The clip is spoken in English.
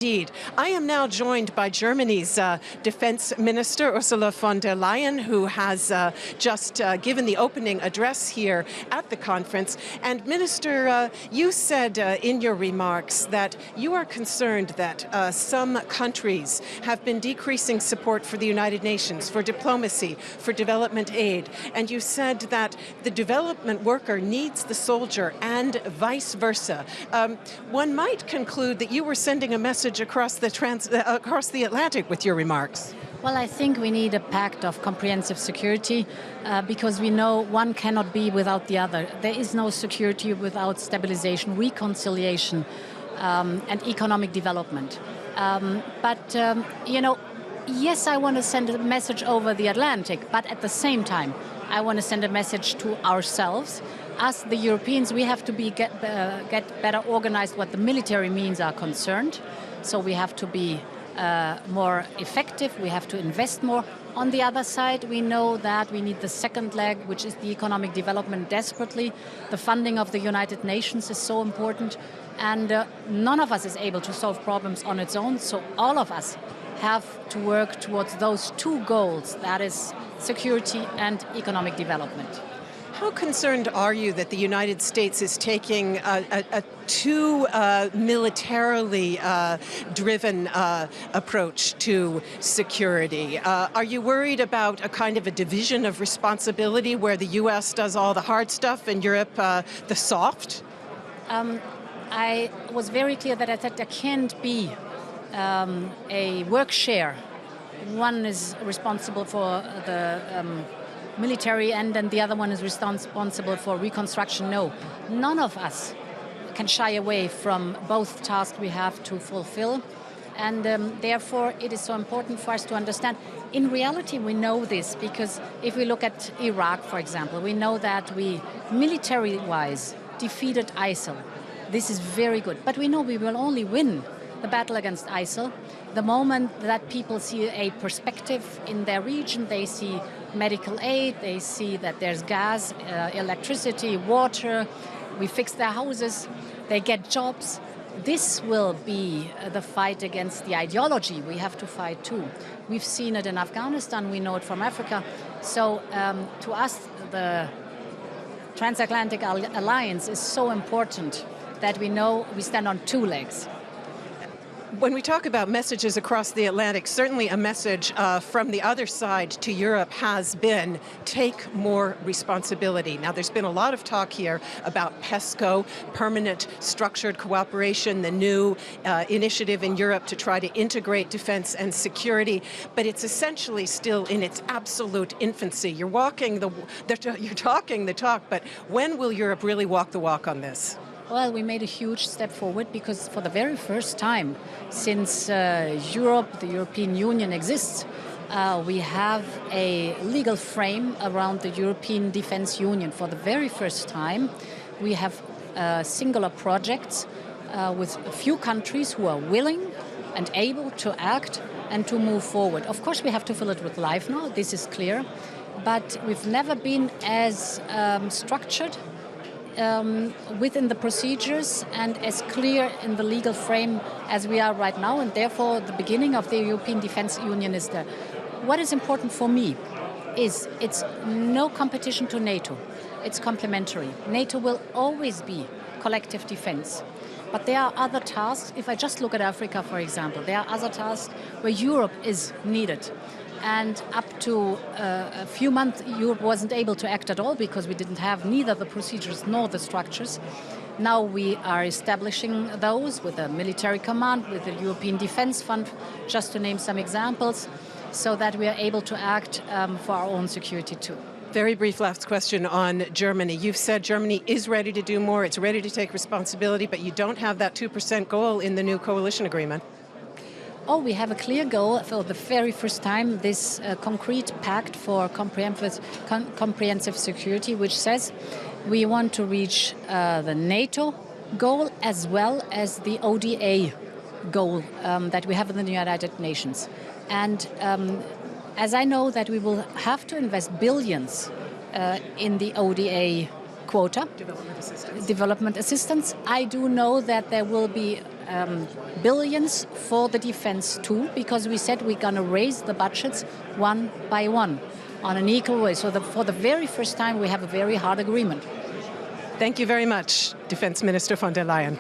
Indeed. I am now joined by Germany's Defense Minister, Ursula von der Leyen, who has just given the opening address here at the conference. And Minister, you said in your remarks that you are concerned that some countries have been decreasing support for the United Nations, for diplomacy, for development aid. And you said that the development worker needs the soldier and vice versa. One might conclude that you were sending a message across the Atlantic with your remarks. Well, I think we need a pact of comprehensive security because we know one cannot be without the other. There is no security without stabilization, reconciliation, and economic development. Yes, I want to send a message over the Atlantic, but at the same time, I want to send a message to ourselves. Us, the Europeans, we have to get better organized what the military means are concerned. So we have to be more effective, we have to invest more. On the other side, we know that we need the second leg, which is the economic development desperately. The funding of the United Nations is so important, and none of us is able to solve problems on its own, so all of us have to work towards those two goals, that is security and economic development. How concerned are you that the United States is taking a too militarily driven approach to security? Are you worried about a kind of a division of responsibility where the U.S. does all the hard stuff and Europe the soft? I was very clear that I said there can't be a work share. One is responsible for the military end and the other one is responsible for reconstruction. No, none of us can shy away from both tasks we have to fulfill. And therefore, it is so important for us to understand. In reality, we know this because if we look at Iraq, for example, we know that we, military-wise, defeated ISIL. This is very good. But we know we will only win the battle against ISIL the moment that people see a perspective in their region. They see medical aid, they see that there's gas, electricity, water, we fix their houses, they get jobs. This will be the fight against the ideology we have to fight too. We've seen it in Afghanistan, we know it from Africa. So to us, the transatlantic alliance is so important that we know we stand on two legs. When we talk about messages across the Atlantic, certainly a message from the other side to Europe has been take more responsibility. Now, there's been a lot of talk here about PESCO, permanent structured cooperation, the new initiative in Europe to try to integrate defense and security, but it's essentially still in its absolute infancy. You're talking the talk, but when will Europe really walk the walk on this? Well, we made a huge step forward because for the very first time since Europe, the European Union exists, we have a legal frame around the European Defence Union. For the very first time, we have singular projects with a few countries who are willing and able to act and to move forward. Of course, we have to fill it with life now, this is clear, but we've never been as structured within the procedures and as clear in the legal frame as we are right now, and therefore the beginning of the European Defence Union is there. What is important for me is it's no competition to NATO. It's complementary. NATO will always be collective defence. But there are other tasks. If I just look at Africa, for example, there are other tasks where Europe is needed. And up to a few months, Europe wasn't able to act at all because we didn't have neither the procedures nor the structures. Now we are establishing those with a military command, with the European Defence Fund, just to name some examples, so that we are able to act for our own security too. Very brief last question on Germany. You've said Germany is ready to do more, it's ready to take responsibility, but you don't have that 2% goal in the new coalition agreement. Oh, we have a clear goal for the very first time, this concrete pact for comprehensive security, which says we want to reach the NATO goal as well as the ODA goal that we have in the United Nations. And as I know that we will have to invest billions in the ODA quota, development assistance, I do know that there will be billions for the defense too, because we said we're going to raise the budgets one by one on an equal way. So for the very first time, we have a very hard agreement. Thank you very much, Defense Minister von der Leyen.